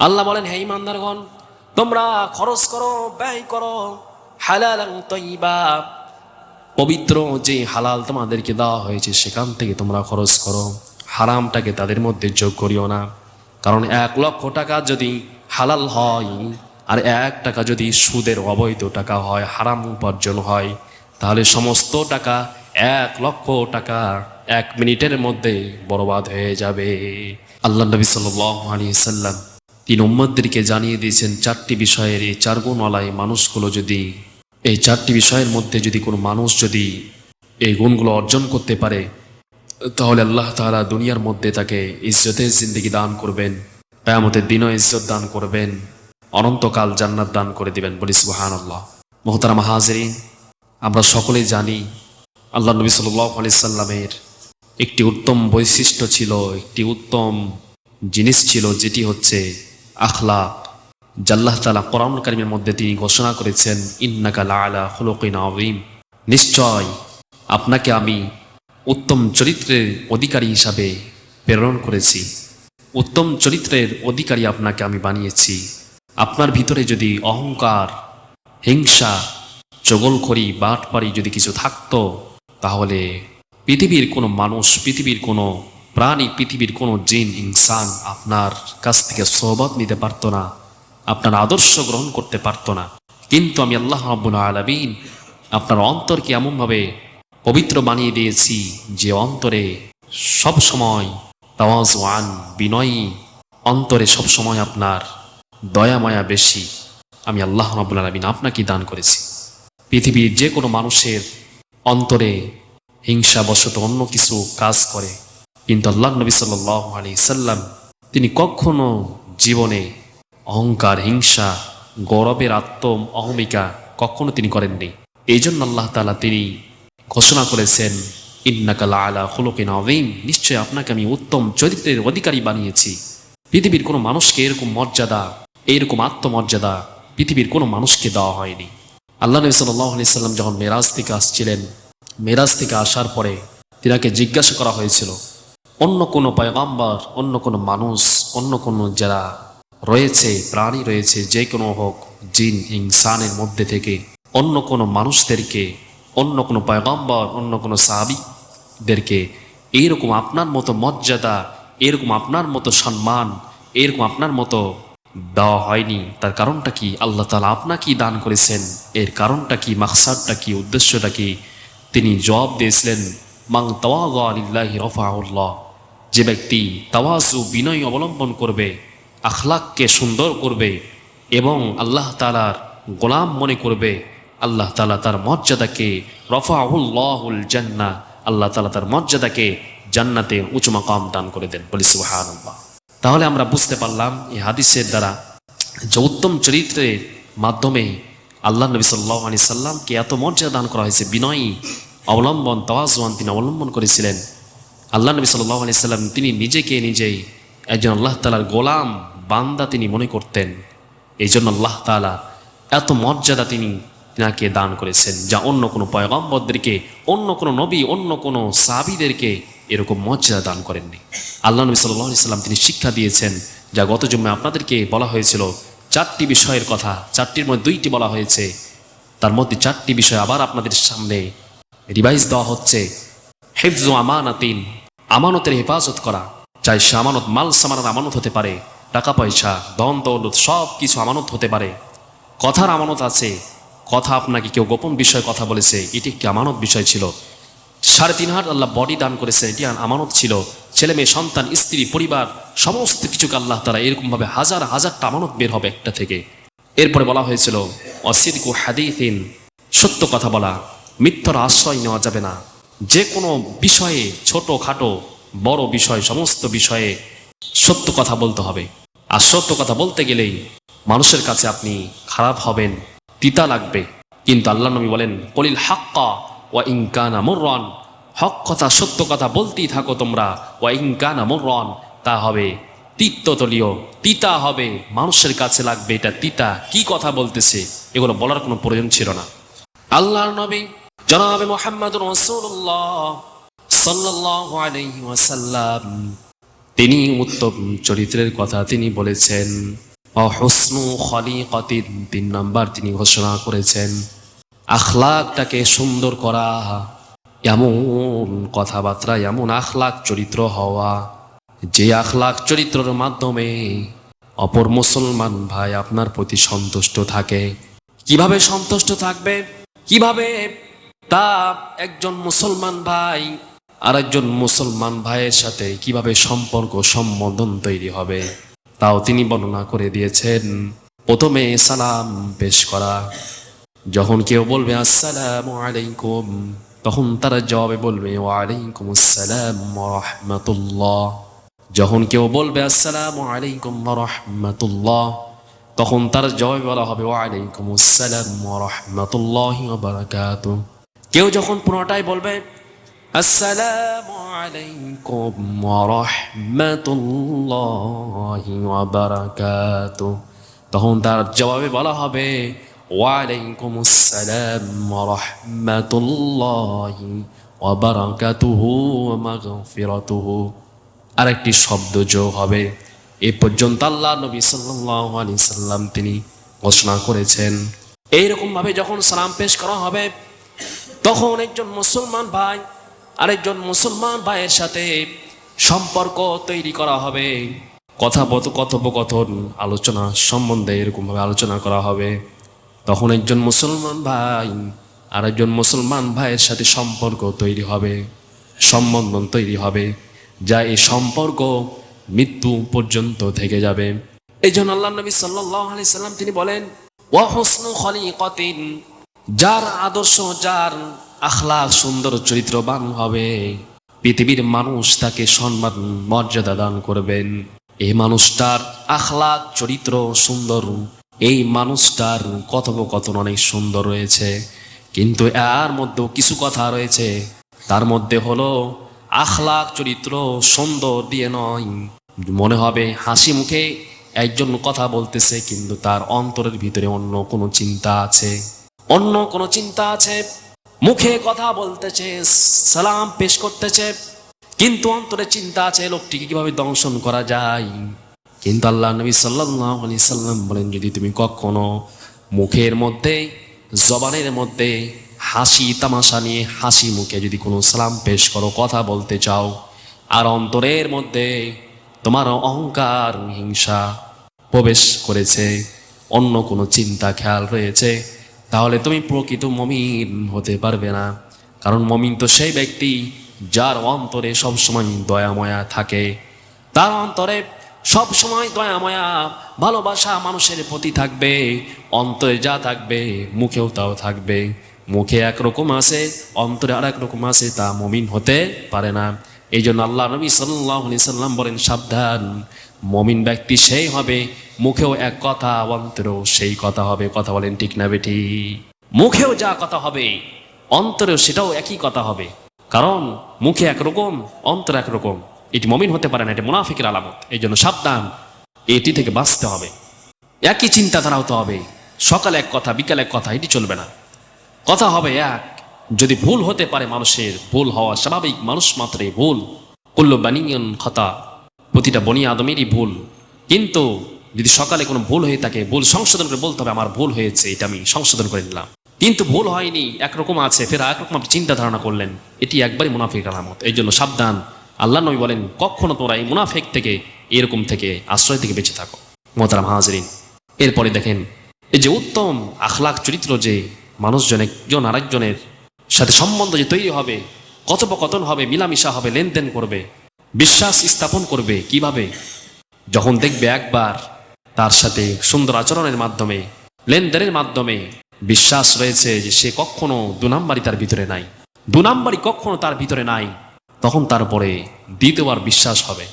আল্লাহ বলেন, হে ইমানদারগণ, তোমরা খরচ করো, ব্যয় করো, হালালান তাইয়্যিবা, পবিত্র যে হালাল তোমাদেরকে দেওয়া হয়েছে সেখান থেকে তোমরা খরচ করো, হারামটাকে তাদের মধ্যে যোগ করিও না। কারণ 1,00,000 টাকা যদি হালাল হয় আর 1 টাকা যদি সুদের অবৈধ টাকা হয়, হারাম উপার্জন হয়, তাহলে সমস্ত টাকা 1,00,000 টাকা 1 মিনিটের মধ্যে বরবাদ হয়ে যাবে। আল্লাহ নবী সাল্লাল্লাহু আলাইহি সাল্লাম তিন উম্মতদেরকে জানিয়ে দিয়েছেন 4টি বিষয়ের, এই 4 গুণওয়ালা মানুষগুলো যদি, এই 4টি বিষয়ের মধ্যে যদি কোনো মানুষ যদি এই গুণগুলো অর্জন করতে পারে, তাহলে আল্লাহ তাআলা দুনিয়ার মধ্যে তাকে ইজ্জতের জিন্দেগি দান করবেন, কিয়ামতের দিনও ইজ্জত দান করবেন, অনন্তকাল জান্নাত দান করে দিবেন। বলি সুবহানাল্লাহ। মুহতারাম হাজিরিন, আমরা সকলেই জানি আল্লাহ নবী সাল্লাল্লাহু আলাইহি সাল্লামের একটি উত্তম বৈশিষ্ট্য ছিল, একটি উত্তম জিনিস ছিল, যেটি হচ্ছে আখলাক। আল্লাহ তাআলা কোরআন কারীমের মধ্যে তিনি ঘোষণা করেছেন, ইন্নাকা লাআলা খুলুকিন আযীম, নিশ্চয় আপনাকে আমি উত্তম চরিত্রের অধিকারী হিসাবে প্রেরণ করেছি, উত্তম চরিত্রের অধিকারী আপনাকে আমি বানিয়েছি। আপনার ভিতরে যদি অহংকার, হিংসা, চগলখড়ি, বাটপাড়ি যদি কিছু থাকতো, তাহলে পৃথিবীর কোনো মানুষ, পৃথিবীর কোনো প্রাণী, পৃথিবীর কোনো জিন ইনসান আপনার কাছ থেকে সোহবত নিতে পারতো না, আপনার আদর্শ গ্রহণ করতে পারতো না। কিন্তু আমি আল্লাহ রাব্বুল আলামিন আপনার অন্তরকে এমনভাবে পবিত্র বানিয়ে দিয়েছি যে অন্তরে সব সময় তাওয়াজুআন, বিনয়ী, অন্তরে সব সময় আপনার দয়া মায়া বেশি। আমি আল্লাহ রাব্বুল আলামিন আপনাকে দান করেছি। পৃথিবীর যে কোনো মানুষের অন্তরে হিংসাবশত অন্য কিছু কাজ করে, কিন্তু আল্লাহ নবী সাল্লাল্লাহু আলাইহি সাল্লাম তিনি কখনো জীবনে অহংকার, হিংসা, গৌরবের অহমিকা কখনো তিনি করেননি। এই জন্য আল্লাহ তাআলা তিনি ঘোষণা করেছেন, ইন্নাকা লাআলা খুলুকিন আযীম, নিশ্চয় আপনাকে আমি উত্তম চরিত্রের অধিকারী বানিয়েছি। পৃথিবীর কোনো মানুষকে এরকম মর্যাদা, এইরকম আত্মমর্যাদা পৃথিবীর কোনো মানুষকে দেওয়া হয়নি। আল্লাহ নবী সাল্লাল্লাহু আলাইহি সাল্লাম যখন মেরাজ থেকে আসছিলেন, মেরাজ থেকে আসার পরে তিনাকে জিজ্ঞাসা করা হয়েছিল, অন্য কোনো পয়গম্বর, অন্য কোনো মানুষ, অন্য কোনো যারা রয়েছে, প্রাণী রয়েছে, যে কোনো হোক, জিন ইনসানের মধ্যে থেকে অন্য কোনো মানুষদেরকে, অন্য কোনো পয়গম্বর, অন্য কোনো সাহাবীদেরকে এইরকম আপনার মতো মর্যাদা, এরকম আপনার মতো সম্মান, এরকম আপনার মতো দেওয়া হয়নি। তার কারণটা কি? আল্লাহ তাআলা আপনাকেই দান করেছেন। এর কারণটা কি? মাকসাদটা কি? উদ্দেশ্যটা কি? তিনি জবাব দিয়েছিলেন, মান তাওয়াযা লিল্লাহি রাফাহুল্লাহ, যে ব্যক্তি তাওয়াজু, বিনয় অবলম্বন করবে, আখলাককে সুন্দর করবে এবং আল্লাহ তাআলার গোলাম মনে করবে, আল্লাহ তাআলা তার মর্যাদাকে রাফাহুল্লাহুল জান্নাহ, আল্লাহ তাআলা তার মর্যাদাকে জান্নাতে উঁচু মাকাম দান করে দেন। বলি সুবহানাল্লাহ। তাহলে আমরা বুঝতে পারলাম এই হাদিসের দ্বারা যে উত্তম চরিত্রের মাধ্যমে আল্লাহ নবী সাল্লাল্লাহু আলাইহি সাল্লামকে এত মর্যাদা দান করা হয়েছে। বিনয়ী অবলম্বন, তাওয়াজুয়ান তিনি অবলম্বন করেছিলেন। আল্লাহ নবী সাল্লাল্লাহু আলাইহি সাল্লাম তিনি নিজেকে নিজেই একজন আল্লাহ তাআলার গোলাম, বান্দা তিনি মনে করতেন। এই জন্য আল্লাহ তাআলা এত মর্যাদা তিনাকে দান করেছেন, যা অন্য কোনো পয়গম্বরদেরকে, অন্য কোনো নবী, অন্য কোনো সাহাবীদেরকে এরকম মর্যাদা দান করেননি। আল্লাহ নবী সাল্লাল্লাহু আলাইহি সাল্লাম তিনি শিক্ষা দিয়েছেন, যা গত জুম্মায় আপনাদেরকে বলা হয়েছিল 4টি বিষয়ের কথা, 4টির মধ্যে 2টি বলা হয়েছে, তার মধ্যে 4টি বিষয় আবার আপনাদের সামনে রিভাইজ দেওয়া হচ্ছে। হিফজু আমানাতিন, আমানতের হেফাজত করা, চাই সে আমানত মাল সামানের আমানত হতে পারে, টাকা পয়সা, ধন দৌলত সব কিছু আমানত হতে পারে। কথার আমানত আছে, কথা আপনাকে কেউ গোপন বিষয়ে কথা বলেছে, এটি একটি আমানত বিষয় ছিল। 3.5 হাত আল্লাহ বডি দান করেছেন, এটি আমানত ছিল। ছেলে মেয়ে, সন্তান, স্ত্রী, পরিবার, সমস্ত কিছুকে আল্লাহ তাআলা এরকমভাবে হাজার হাজারটা আমানত বের হবে একটা থেকে। এরপরে বলা হয়েছিল অসিদকু হাদিসিন, সত্য কথা বলা, মিথ্যার আশ্রয় নেওয়া যাবে না। যে কোনো বিষয়ে, ছোট খাটো বড় বিষয়, সমস্ত বিষয়ে সত্য কথা বলতে হবে। আর সত্য কথা বলতে গেলেই মানুষের কাছে আপনি খারাপ হবেন, তিতা লাগবে, কিন্তু আল্লাহ নবী বলেন, কলিল হাক্কা ওয়া ইন কানা মুররান, হক কথা, সত্য কথা বলতেই থাকো তোমরা, ওয়া ইন কানা মুররান, তা হবে তিক্ততলীয়, তিতা হবে, মানুষের কাছে লাগবে এটা তিতা, কি কথা বলতেছে, এগুলো বলার কোনো প্রয়োজন ছিল না। আল্লাহর নবী জনাবে মুহাম্মদুর রাসূলুল্লাহ সাল্লাল্লাহু আলাইহি ওয়াসাল্লাম তিনি উত্তম চরিত্রের কথা তিনি বলেছেন। হুসনু খলিকাতিন, 3 নাম্বার তিনি ঘোষণা করেছেন আখলাকটাকে সুন্দর করা, এমন কথাবার্তা, এমন আখলাক চরিত্র হওয়া, যে আখলাক চরিত্রের মাধ্যমে অপর মুসলমান ভাই আপনার প্রতি সন্তুষ্ট থাকে। কিভাবে সন্তুষ্ট থাকবে? কিভাবে তা একজন মুসলমান ভাই আর একজন মুসলমান ভাইয়ের সাথে কিভাবে সম্পর্ক সম্বোধন তৈরি হবে, তাও তিনি বর্ণনা করে দিয়েছেন। প্রথমে সালাম পেশ করা। যখন কেউ বলবে আসসালামু আলাইকুম, তখন তারা জবাবে বলবে ওয়ালাইকুম আসসালাম ওয়া রাহমাতুল্লাহ। যখন কেউ বলবে আসসালামু আলাইকুম ওয়া রাহমাতুল্লাহ, তখন তার জবাবে বলা হবে ওয়ালাইকুম আসসালাম ওয়া রাহমাতুল্লাহি ওয়া বারাকাতুহু। কেউ যখন পুনরায় বলবে আসসালামু আলাইকুম ওয়া রাহমাতুল্লাহি ওয়া বারাকাতুহু, তখন তার জবাবে বলা হবে ওয়ালাইকুম আসসালাম ওয়া রাহমাতুল্লাহি ওয়া বারাকাতুহু ওয়া মাগফিরাতুহু। আরেকটি শব্দ যোগ হবে। এ পর্যন্ত আল্লাহ নবী সাল্লাল্লাহু আলাইহি সাল্লাম তিনি ঘোষণা করেছেন। এইরকম ভাবে যখন সালাম পেশ করা হবে, তখন একজন মুসলমান ভাই আরেকজন মুসলমান ভাইয়ের সাথে সম্পর্ক তৈরি করা হবে। কথোপকথন, আলোচনা সম্বন্ধে এরকম ভাবে আলোচনা করা হবে। তখন একজন মুসলমান ভাই আরেকজন মুসলমান ভাইয়ের সাথে সম্পর্ক তৈরি হবে, সম্বন্ধন তৈরি হবে, যা এই সম্পর্ক মৃত্যু পর্যন্ত থেকে যাবে। এই জন্য আল্লাহ নবী সাল্লাল্লাহু আলাইহি সাল্লাম তিনি বলেন ওয়া হুসনু খলিকাতিন, যার আদর্শ, যার আখলাক সুন্দর চরিত্রবান হবে, পৃথিবীর মানুষ তাকে সম্মান মর্যাদা দান করবেন। এই মানুষটার আখলাক চরিত্র সুন্দর, এই মানুষটার কথোপকথন অনেক সুন্দর রয়েছে, কিন্তু এর মধ্যেও কিছু কথা রয়েছে। তার মধ্যে হলো আখলাক চরিত্র সুন্দর দিয়ে নয়, মনে হবে হাসি মুখে একজন কথা বলতেছে, কিন্তু তার অন্তরের ভিতরে অন্য কোনো চিন্তা আছে, অন্য কোনো চিন্তা আছে। মুখে কথা বলতেছে, সালাম পেশ করতেছে, কিন্তু অন্তরে চিন্তা আছে লোকটিকে কিভাবে দংশন করা যায়। কিন্তু আল্লাহ নবী সাল্লাল্লাহু আলাইহি সাল্লাম বলেন, যদি তুমি কখনো মুখের মধ্যে, জবানের মধ্যে হাসি তামাশা নিয়ে হাসি মুখে যদি কোনো সালাম পেশ করো, কথা বলতে চাও, আর অন্তরের মধ্যে তোমার অহংকার হিংসা প্রবেশ করেছে, অন্য কোনো চিন্তা খেয়াল রয়েছে, তাহলে তুমি প্রকৃত মুমিন হতে পারবে না। কারণ মুমিন তো সেই ব্যক্তি যার অন্তরে সবসময় দয়াময়া থাকে, তার অন্তরে সবসময় দয়াময়া ভালোবাসা মানুষের প্রতি থাকবে, অন্তরে যা থাকবে মুখেও তাও থাকবে। মুখে একরকম আছে, অন্তরে আর একরকম আছে, তা মুমিন হতে পারে না। এই জন্য আল্লাহ নবী সাল্লাল্লাহু আলাইহি সাল্লাম বলেন, সাবধান, মুমিন ব্যক্তি সেই হবে মুখেও এক কথা, অন্তরেও সেই কথা হবে। কথা বলেন ঠিক না বেটি? মুখেও যা কথা হবে অন্তরেও সেটাও একই কথা হবে। কারণ মুখে একরকম, অন্তর একরকম, এটি মুমিন হতে পারে না, এটি মুনাফিকের আলামত। এই জন্য সাবধান, এটি থেকে বাঁচতে হবে। একই চিন্তাধারা হতে হবে, সকালে এক কথা বিকালে এক কথা, এটি চলবে না। কথা হবে এক। যদি ভুল হতে পারে, মানুষের ভুল হওয়া স্বাভাবিক, মানুষ মাত্রই ভুল, কুল্লু বানিয়ান খাতা, প্রতিটা বনি আদমেরই ভুল। কিন্তু যদি সকালে কোনো ভুল হয়ে থাকে, ভুল সংশোধন করে বলতে হবে আমার ভুল হয়েছে, এটা আমি সংশোধন করে নিলাম। কিন্তু ভুল হয়নি, একরকম আছে, ফের একরকম আপনি চিন্তা ধারণা করলেন, এটি একবারই মুনাফিক আলামত। এই জন্য সাবধান। আল্লাহ নবী বলেন, কখনো তোমরা এই মুনাফিক থেকে, এরকম থেকে, আশ্রয় থেকে বেঁচে থাকো। মোহতারাম হাজরিন, এরপরে দেখেন এই যে উত্তম আখলাক চরিত্র, যে মানুষজন একজন আরেকজনের সাথে সম্বন্ধ যে তৈরি হবে, কথোপকথন হবে, মিলামিশা হবে, লেনদেন করবে, বিশ্বাস স্থাপন করবে। কিভাবে? যখন দেখবে একবার তার সাথে সুন্দর আচরণের মাধ্যমে, লেনদেনের মাধ্যমে বিশ্বাস রয়েছে যে সে কখনো 2 নাম্বারই তার ভিতরে নাই, 2 নাম্বারই কখনো তার ভিতরে নাই, তখন তারপরে দ্বিতীয়বার বিশ্বাস হবে।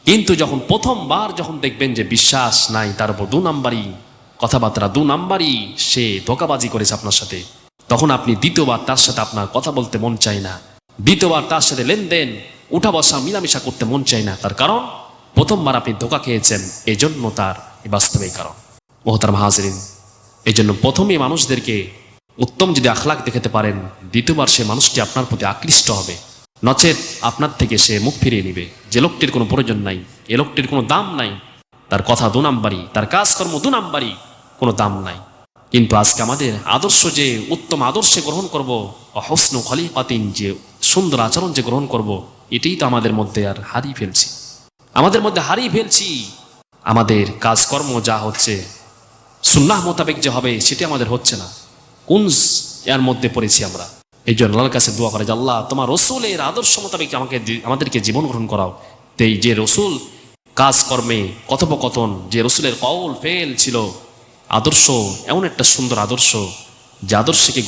কিন্তু যখন প্রথমবার যখন দেখবেন যে বিশ্বাস নাই, তার উপর 2 নাম্বারই কথাবার্তা, 2 নাম্বারই সে ধোঁকাবাজি করেছে আপনার সাথে, তখন আপনি দ্বিতীয়বার তার সাথে আপনার কথা বলতে মন চায় না, দ্বিতীয়বার তার সাথে লেনদেন, উঠা বসা, মিলামিশা করতে মন চায় না। তার কারণ প্রথমবার আপনি ধোঁকা খেয়েছেন, এজন্য তার এই বাস্তবিক কারণ। মোহতারাম হাজরিন, এই জন্য প্রথমে মানুষদেরকে উত্তম যদি আখলাক দেখাতে পারেন, দ্বিতীয়বার সে মানুষটি আপনার প্রতি আকৃষ্ট হবে, নচেত আপনার থেকে সে মুখ ফিরিয়ে নিবে। যে লোকটির কোনো প্রয়োজন নাই, এ লোকটির কোনো দাম নাই, তার কথা 2 নাম্বারই, তার কাজকর্ম 2 নাম্বারই, কোনো দাম নাই। কিন্তু আজকে আমাদের আদর্শ যে উত্তম আদর্শে গ্রহণ করব, হসনু খলিকাতিন, যে সুন্দর আচরণ যে গ্রহণ করব, এটাই তো আমাদের মধ্যে আর হারিয়ে ফেলছি। আমাদের কাজকর্ম যা হচ্ছে সুন্নাহ মোতাবেক যে হবে সেটা আমাদের হচ্ছে না। কোন এর মধ্যে পড়েছি আমরা? এই জন্য আল্লাহর কাছে দোয়া করে যে আল্লাহ তোমার রসুলের আদর্শ মোতাবেক আমাদেরকে জীবন গ্রহণ করাও। তো এই যে রসুল কাজকর্মে কথোপকথন, যে রসুলের কওল ফেল ছিল, আদর্শ এমন একটা সুন্দর আদর্শ, যে আদর্শকে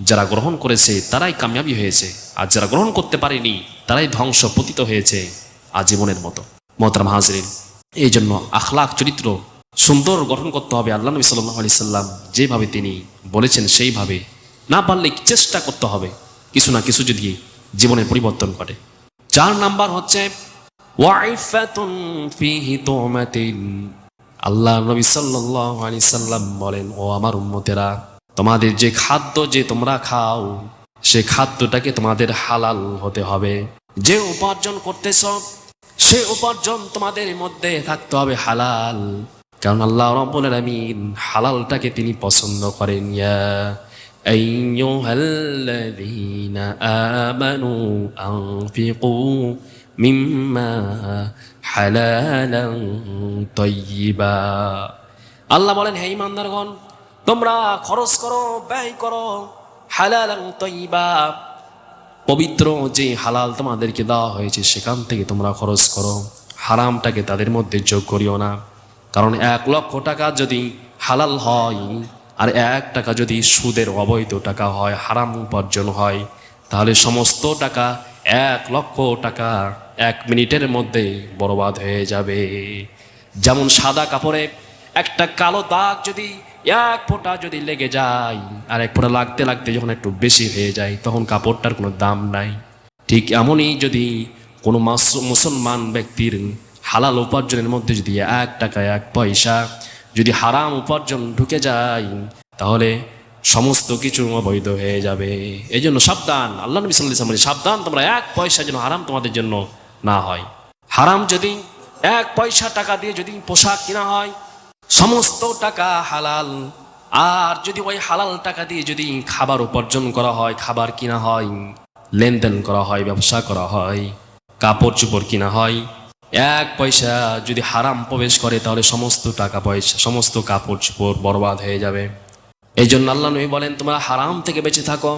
যারা গ্রহণ করেছে তারাই কামিয়াবি হয়েছে, আর যারা গ্রহণ করতে পারেনি তারাই ধ্বংস পতিত হয়েছে আজীবনের মতো। মোহতারাম হাজরিন, এই জন্য আখলাক চরিত্র সুন্দর গঠন করতে হবে। আল্লাহ নবী সাল্লাল্লাহু আলাইহি সাল্লাম যেভাবে তিনি বলেছেন সেইভাবে, না পারলে চেষ্টা করতে হবে কিছু না কিছু যদি জীবনের পরিবর্তন ঘটে। 4 নাম্বার হচ্ছে ওয়াইফাতুন ফিহি তুমাতিন। আল্লাহ নবী সাল্লাল্লাহু আলাইহি সাল্লাম বলেন, ও আমার উম্মতেরা, তোমাদের যে খাদ্য যে তোমরা খাও, সে খাদ্যটাকে তোমাদের হালাল হতে হবে। যে উপার্জন করতেছ সে উপার্জন তোমাদের মধ্যে থাকতে হবে হালাল, কারণ আল্লাহ রাব্বুল আলামিন হালালটাকে তিনি পছন্দ করেন। ইয়া আইয়ুহাল্লাযীনা আমানু আনফিকু মিম্মা হালালান তাইয়্যিবা। আল্লাহ বলেন, হে ঈমানদারগণ, তোমরা খরচ করো, ব্যয় করো, হালালান তাইয়্যিবা, পবিত্র যে হালাল তোমাদেরকে দেওয়া হয়েছে সেখান থেকে তোমরা খরচ করো। হারামটাকে তাদের মধ্যে যোগ করিও না। কারণ 1 লক্ষ টাকা যদি হালাল হয়, আর 1 টাকা যদি সুদের অবৈধ টাকা হয়, হারাম উপার্জন হয়, তাহলে সমস্ত টাকা 1 লক্ষ টাকা 1 মিনিটের মধ্যে বরবাদ হয়ে যাবে। যেমন সাদা কাপড়ে একটা কালো দাগ যদি 1 ফোঁটা যদি লেগে যায়, আর 1 ফোঁটা লাগতে লাগতে যখন একটু বেশি হয়ে যায়, তখন কাপড়টার কোনো দাম নাই। ঠিক এমনই যদি কোনো মুসলমান ব্যক্তির হালাল উপার্জনের মধ্যে যদি 1 টাকা 1 পয়সা যদি হারাম উপার্জন ঢুকে যায়, তাহলে সমস্ত কিছু অবৈধ হয়ে যাবে। এই জন্য সাবধান। আল্লাহ নবী সাল্লাল্লাহু আলাইহি ওয়াসাল্লাম সাবধান, তোমরা 1 পয়সা যেন হারাম তোমাদের জন্য না হয়। হারাম যদি 1 পয়সা টাকা দিয়ে যদি পোশাক কিনা হয়, সমস্ত টাকা হালাল। আর যদি ওই হালাল টাকা দিয়ে যদি খাবার উপার্জন করা হয়, খাবার কিনা হয়, লেনদেন করা হয়, ব্যবসা করা হয়, কাপড় চোপড় কিনা হয়, 1 পয়সা যদি হারাম প্রবেশ করে, তাহলে সমস্ত টাকা পয়সা, সমস্ত কাপড় চোপড় বরবাদ হয়ে যাবে। এই জন্য আল্লাহ নবী বলেন, তোমরা হারাম থেকে বেঁচে থাকো।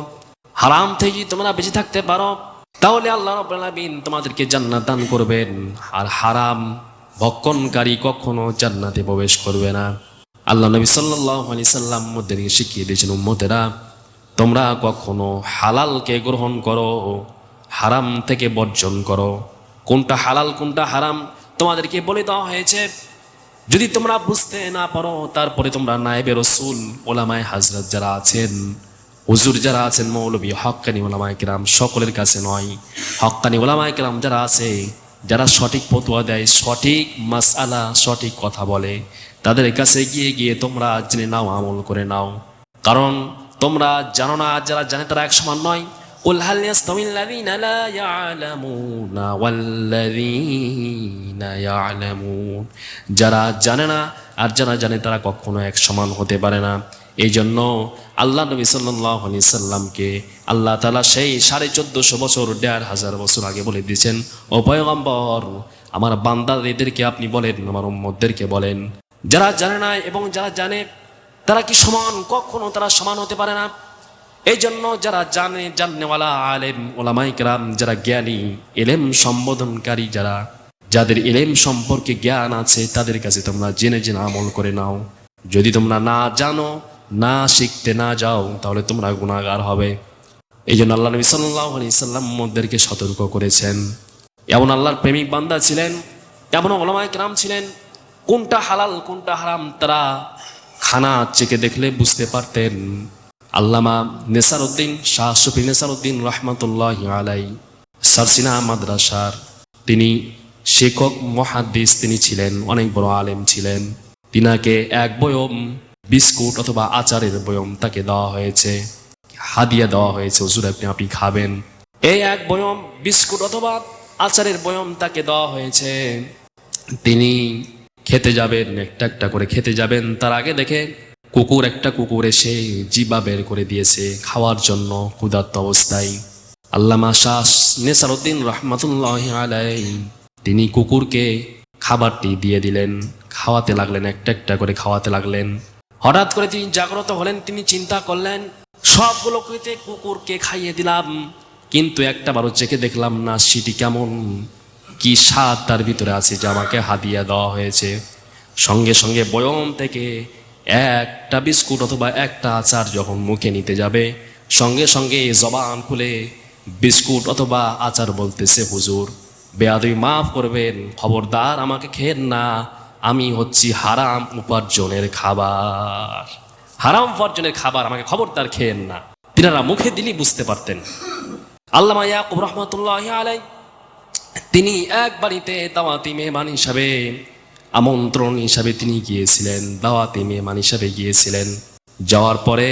হারাম থেকে যদি তোমরা বেঁচে থাকতে পারো, তাহলে আল্লাহ রাব্বুল আলামিন তোমাদেরকে জান্নাত দান করবেন। আর হারাম ভক্ষণকারী কখনো জান্নাতে প্রবেশ করবে না। আল্লাহ নবী সাল্লাল্লাহু আলাইহি সাল্লাম আমাদেরকে শিখিয়ে দিয়েছেন, উম্মতেরা, তোমরা কখনো হালালকে গ্রহণ করো, হারাম থেকে বর্জন করো। কোনটা হালাল কোনটা হারাম তোমাদেরকে বলে দেওয়া হয়েছে। যদি তোমরা বুঝতে না পারো, তারপরে তোমরা নায়েবে রাসূল, ওলামায়ে হযরত যারা আছেন, হুজুর যারা আছেন, মৌলবী, হক্কানি ওলামায়ে কিরাম, সকলের কাছে নয়, হক্কানি ওলামায়ে কিরাম যারা আছে, যারা সঠিক ফতোয়া দেয়, সঠিক মাসআলা, সঠিক কথা বলে, তাদের কাছে গিয়ে গিয়ে তোমরা জেনে নাও, আমল করে নাও। কারণ তোমরা জানো না, যারা জানে তারা এক সমান নয়। কুল হাল ইয়াস্তাউিল্লাযীনা লা ইয়া'লামুনা ওয়াল্লাযীনা ইয়া'লামুন। যারা জানে না আর যারা জানে তারা কখনো এক সমান হতে পারে না। এই জন্য আল্লাহ নবী সাল্লাল্লাহু আলাইহি সাল্লামকে আল্লাহ তাআলা সেই 1450 বছর, 1500 বছর আগে বলে দিয়েছেন, ও পয়গম্বর, আমার বান্দাদেরকে আপনি বলেন, আমার উম্মতদেরকে বলেন, যারা জানে না এবং যারা জানে তারা কি সমান? কখনো তারা সমান হতে পারে না। এই জন্য যারা জানে, জানেওয়ালা আলেম, ওলামায়ে কেরাম, যারা জ্ঞানী, ইলম সম্বোধনকারী, যাদের ইলম সম্পর্কে জ্ঞান আছে, তাদের কাছে তোমরা জেনে জেনে আমল করে নাও। যদি তোমরা না জানো, না শিখতে না যাও, তাহলে তোমরা গুনাহগার হবে। এই জন্য আল্লাহ নবী সাল্লাল্লাহু আলাইহি সাল্লাম আমাদেরকে সতর্ক করেছেন। এমন আল্লাহর প্রেমিক বান্দা ছিলেন, এমন ওলামায়ে কেরাম ছিলেন, কোনটা হালাল কোনটা হারাম তারা খানা চেকে দেখলে বুঝতে পারতেন। আল্লামা নেসারউদ্দিন, শাহ শফি নেসারউদ্দিন রাহমাতুল্লাহি আলাইহি, সারসিনা মাদ্রাসার তিনি শিক্ষক, মুহাদ্দিস তিনি ছিলেন, অনেক বড় আলেম ছিলেন। তিনাকে 1 বয়ম বিস্কুট অথবা আচারের বয়ম তাকে দেওয়া হয়েছে, হাদিয়া দেওয়া হয়েছে, হুজুর আপনি খাবেন। এই 1 বয়ম বিস্কুট অথবা আচারের বয়ম তাকে দেওয়া হয়েছে। তিনি খেতে যাবেন, একটা একটা করে খেতে যাবেন, তার আগে দেখে একটা কুকুর এসে জিবা বের করে দিয়েছে খাওয়ার জন্য ক্ষুধার্ত অবস্থায়। আল্লামা শাহ নেসারউদ্দিন রহমাতুল্লাহ আলাই তিনি কুকুরকে খাবারটি দিয়ে দিলেন, খাওয়াতে লাগলেন, একটা একটা করে খাওয়াতে লাগলেন। হঠাৎ করে তিনি জাগ্রত হলেন, তিনি চিন্তা করলেন সবগুলো কুকুরকে খাইয়ে দিলাম, কিন্তু একটা বারো চেখে দেখলাম না সেটি কেমন, কি স্বাদ তার ভিতরে আছে যে আমাকে হাদিয়া দেওয়া হয়েছে। সঙ্গে সঙ্গে বয়ম থেকে একটা বিস্কুট অথবা একটা আচার যখন মুখে নিতে যাবে, সঙ্গে সঙ্গে জবান খুলে বিস্কুট অথবা আচার বলতেছে, হুজুর বেয়াদবি মাফ করবেন, খবরদার আমাকে খেয়েন না, আমি হচ্ছি হারাম উপার্জনের খাবার, হারাম উপার্জনের খাবার, আমাকে খবরদার খেয়েন না। তিনারা মুখে দিলেই বুঝতে পারতেন। আল্লামা ইয়াকুব রহমাতুল্লাহ আলাই তিনি এক বাড়িতে দাওয়াতি মেহমান হিসাবে, আমন্ত্রণ হিসাবে তিনি গিয়েছিলেন, দাওয়াতি মেহমান হিসাবে গিয়েছিলেন। যাওয়ার পরে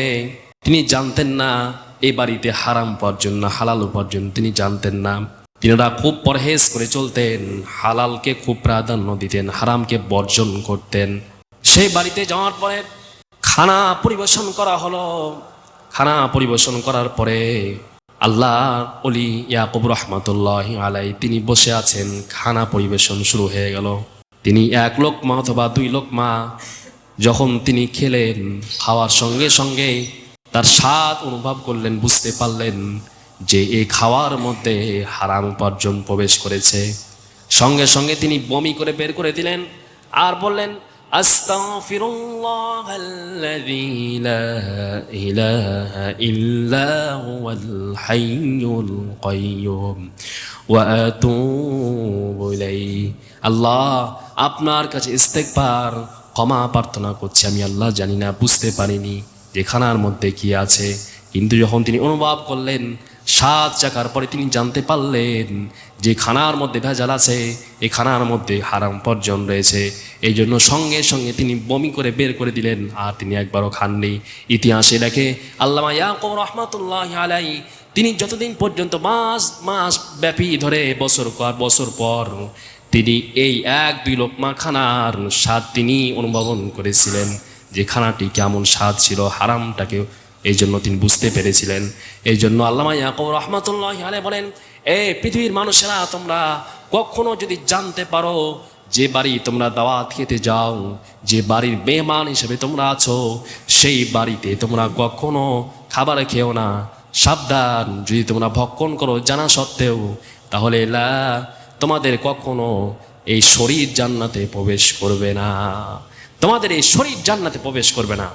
তিনি জানতেন না এই বাড়িতে হারাম উপার্জন না হালাল উপার্জন, তিনি জানতেন না। তিনারা খুব পরহেজ করে চলতেন, হালালকে খুব প্রাধান্য দিতেন, হারামকে বর্জন করতেন। সেই বাড়িতে যাওয়ার পরে খানা পরিবেশন করা হলো। খানা পরিবেশন করার পরে আল্লাহ ওলি ইয়াকুব রহমাতুল্লাহ আলাই তিনি বসে আছেন, খানা পরিবেশন শুরু হয়ে গেল। তিনি এক লোকমা অথবা দুই লোকমা যখন তিনি খেলেন, খাওয়ার সঙ্গে সঙ্গে তার স্বাদ অনুভব করলেন, বুঝতে পারলেন যে এই খাওয়ার মধ্যে হারাম উপার্জন প্রবেশ করেছে। সঙ্গে সঙ্গে তিনি বমি করে বের করে দিলেন আর বললেন, আস্তাগফিরুল্লাহাল্লাযী লা ইলাহা ইল্লা হুয়াল হাইয়ুল কাইয়্যুম ওয়া আতুবু ইলাইহি। আল্লাহ আপনার কাছে ইস্তেগফার, ক্ষমা প্রার্থনা করছি, আমি আল্লাহ জানি না, বুঝতে পারিনি যে খানার মধ্যে কি আছে। কিন্তু যখন তিনি অনুভব করলেন, স্বাদ চাকার পরে তিনি জানতে পারলেন যে খানার মধ্যে ভেজাল আছে, এই খানার মধ্যে হারাম উপার্জন রয়েছে। এই জন্য সঙ্গে সঙ্গে তিনি বমি করে বের করে দিলেন, আর তিনি একবারও খাননি। ইতিহাসে দেখে আল্লামা ইয়াকুব রহমাতুল্লাহ আলাই তিনি যতদিন পর্যন্ত মাস মাস ব্যাপী ধরে বছর পর তিনি এই এক দুই লোকমা খানার স্বাদ তিনি অনুভবন করেছিলেন, যে খানাটি কেমন স্বাদ ছিল, হারামটাকে এই জন্য তিনি বুঝতে পেরেছিলেন। এই জন্য আল্লামা ইয়াকুব রহমাতুল্লাহ আলাইহি বলেন, পৃথিবীর মানুষেরা তোমরা কখনো যদি জানতে পারো যে বাড়ি তোমরা দাওয়াত খেতে যাও, যে বাড়ির মেহমান হিসেবে তোমরা আছো, সেই বাড়িতে তোমরা কখনো খাবার খেও না। সাবধান, যদি তোমরা ভক্ষণ করো জানা সত্ত্বেও, তাহলে তোমাদের কখনো এই শরীর জান্নাতে প্রবেশ করবে না, তোমাদের এই শরীর জান্নাতে প্রবেশ করবে না।